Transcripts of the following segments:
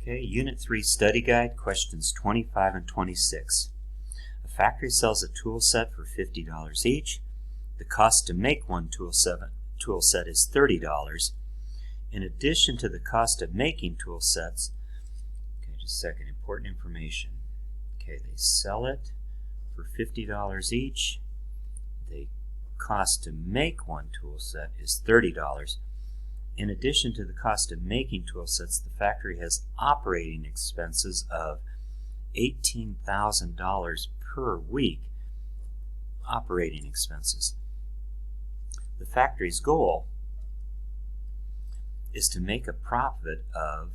Okay, Unit 3 Study Guide, questions 25 and 26. A factory sells a tool set for $50 each. The cost to make one tool set is $30. In addition to the cost of making tool sets, okay, just a second, important information. Okay, they sell it for $50 each. The cost to make one tool set is $30. In addition to the cost of making tool sets, the factory has operating expenses of $18,000 per week. Operating expenses. The factory's goal is to make a profit of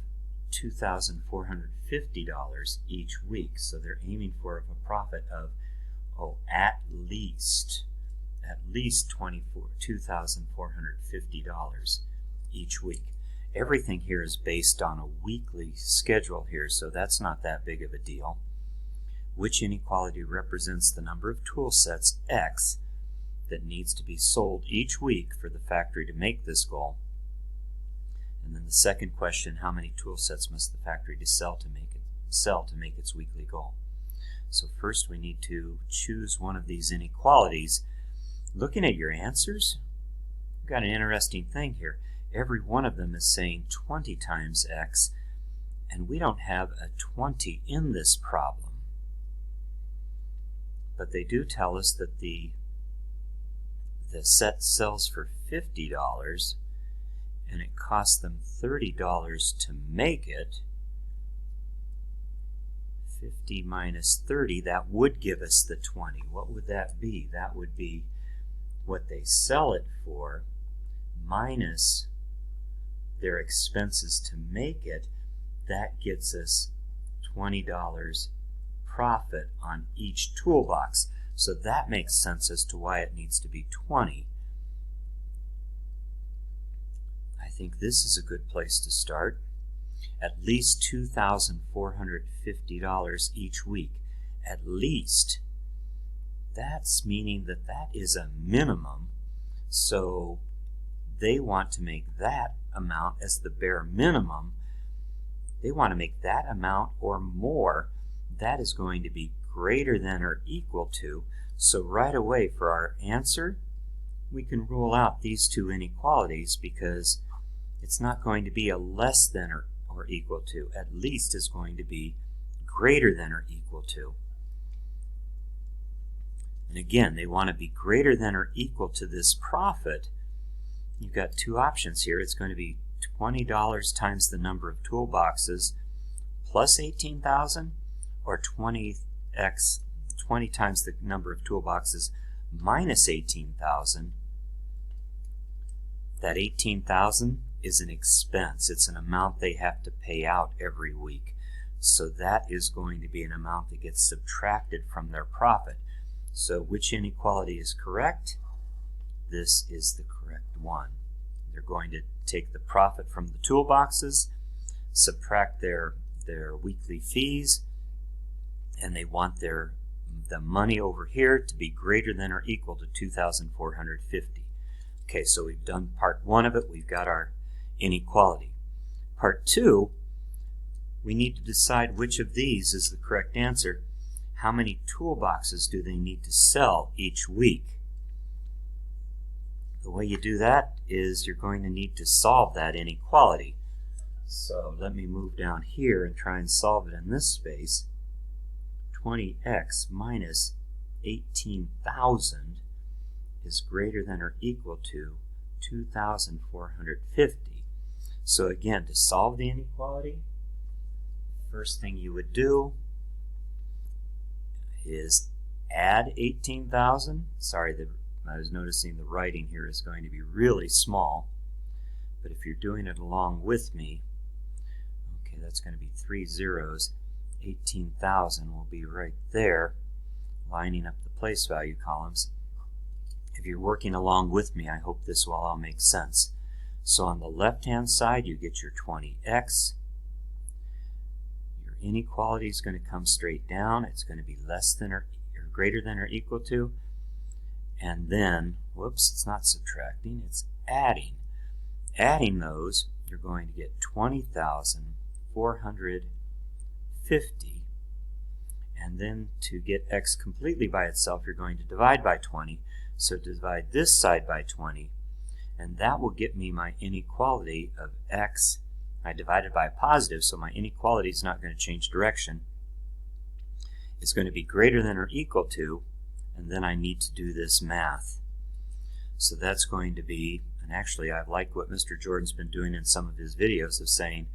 $2,450 each week. So they're aiming for a profit of at least $2,450 each week. Everything here is based on a weekly schedule here, so that's not that big of a deal. Which inequality represents the number of tool sets, X, that needs to be sold each week for the factory to make this goal? And then the second question, how many tool sets must the factory sell to make its weekly goal? So first we need to choose one of these inequalities. Looking at your answers, you've got an interesting thing here. Every one of them is saying 20 times X, and we don't have a 20 in this problem. But they do tell us that the set sells for $50 and it costs them $30 to make it. 50 minus 30, that would give us the 20. What would that be? That would be what they sell it for minus their expenses to make it. That gets us $20 profit on each toolbox. So that makes sense as to why it needs to be 20. I think this is a good place to start. At least $2,450 each week. At least. That's meaning that that is a minimum. So they want to make that amount as the bare minimum. They want to make that amount or more. That is going to be greater than or equal to. So right away for our answer, we can rule out these two inequalities because it's not going to be a less than or equal to. At least is going to be greater than or equal to. And again, they want to be greater than or equal to this profit. You've got two options here. It's going to be $20 times the number of toolboxes plus 18,000, or 20 times the number of toolboxes minus 18,000. That 18,000 is an expense. It's an amount they have to pay out every week. So that is going to be an amount that gets subtracted from their profit. So which inequality is correct? This is the correct one. They're going to take the profit from the toolboxes, subtract their weekly fees, and they want the money over here to be greater than or equal to $2,450. Okay, so we've done part one of it. We've got our inequality. Part two, we need to decide which of these is the correct answer. How many toolboxes do they need to sell each week? The way you do that is you're going to need to solve that inequality. So let me move down here and try and solve it in this space. 20x minus 18,000 is greater than or equal to 2,450. So again, to solve the inequality, first thing you would do is add 18,000. Sorry, I was noticing the writing here is going to be really small, but if you're doing it along with me, okay, that's going to be 3 zeros. 18,000 will be right there, lining up the place value columns. If you're working along with me, I hope this will all make sense. So on the left-hand side, you get your 20x. Your inequality is going to come straight down. It's going to be less than or greater than or equal to. And then, whoops, it's not subtracting, it's adding. Adding those, you're going to get 20,450 450. And then to get x completely by itself, you're going to divide by 20. So divide this side by 20, and that will get me my inequality of x. I divided by a positive, so my inequality is not going to change direction. It's going to be greater than or equal to, and then I need to do this math. So that's going to be, and actually I like what Mr. Jordan's been doing in some of his videos of saying,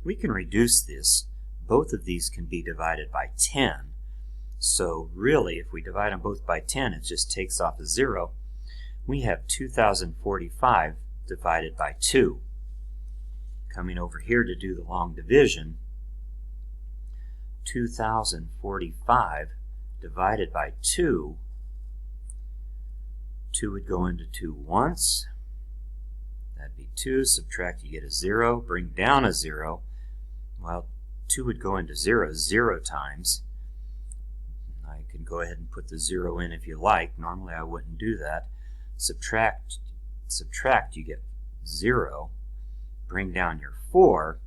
we can reduce this. Both of these can be divided by 10. So really, if we divide them both by 10, it just takes off a 0. We have 2045 divided by 2. Coming over here to do the long division, 2045 divided by 2, 2 would go into 2 once. That'd be 2. Subtract, you get a 0. Bring down a 0. Well, 2 would go into 0 times. I can go ahead and put the 0 in if you like. Normally I wouldn't do that. Subtract, you get 0. Bring down your 4.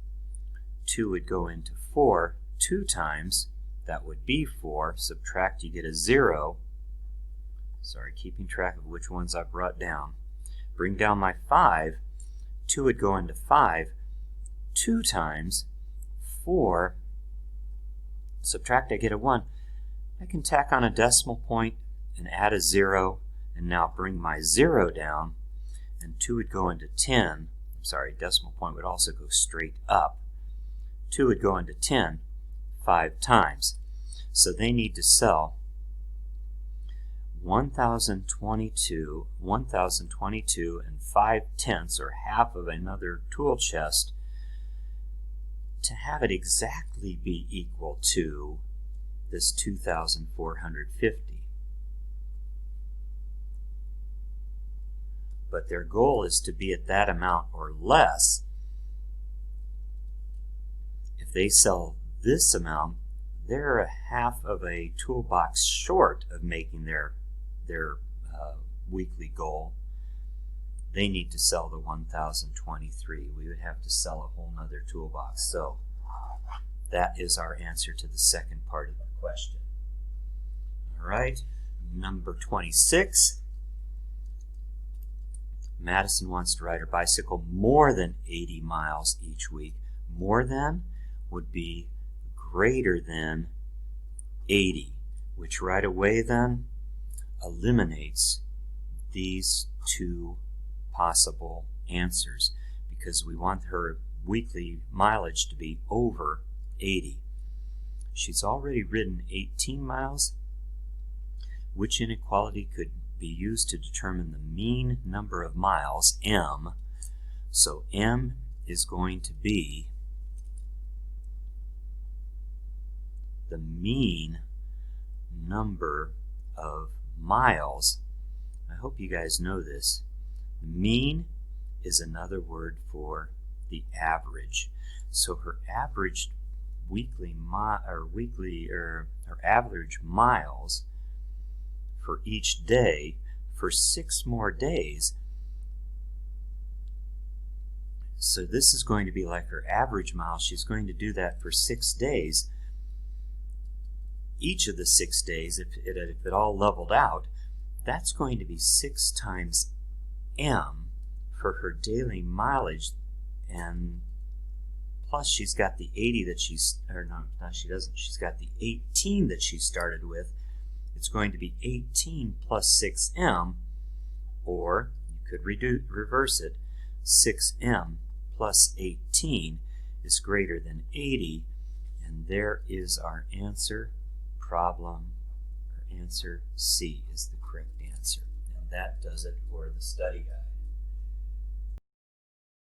2 would go into 4 2 times. That would be 4. Subtract, you get a 0. Sorry, keeping track of which ones I brought down. Bring down my 5. 2 would go into 5 2 times. 4. Subtract, I get a 1. I can tack on a decimal point and add a 0, and now bring my 0 down, and 2 would go into 10. I'm sorry, decimal point would also go straight up. 2 would go into 10 5 times. So they need to sell 1,022 and 5/10, or half of another tool chest, to have it exactly be equal to this 2,450. But their goal is to be at that amount or less. If they sell this amount, they're a half of a toolbox short of making their weekly goal. They need to sell the 1,023. We would have to sell a whole nother toolbox. So that is our answer to the second part of the question. All right, number 26. Madison wants to ride her bicycle more than 80 miles each week. More than would be greater than 80, which right away then eliminates these two possible answers, because we want her weekly mileage to be over 80. She's already ridden 18 miles. Which inequality could be used to determine the mean number of miles, m? So m is going to be the mean number of miles. I hope you guys know this. The mean is another word for the average. So her average average miles for each day for 6 more days. So this is going to be like her average miles. She's going to do that for 6 days. Each of the 6 days, if it all leveled out, that's going to be 6 times m for her daily mileage, and plus she's got the 80 that she's, or no, she doesn't, she's got the 18 that she started with. It's going to be 18 plus 6m, or you could reverse it, 6m plus 18 is greater than 80, and there is our answer. Problem, or answer C is the correct answer. And that does it for the study guide.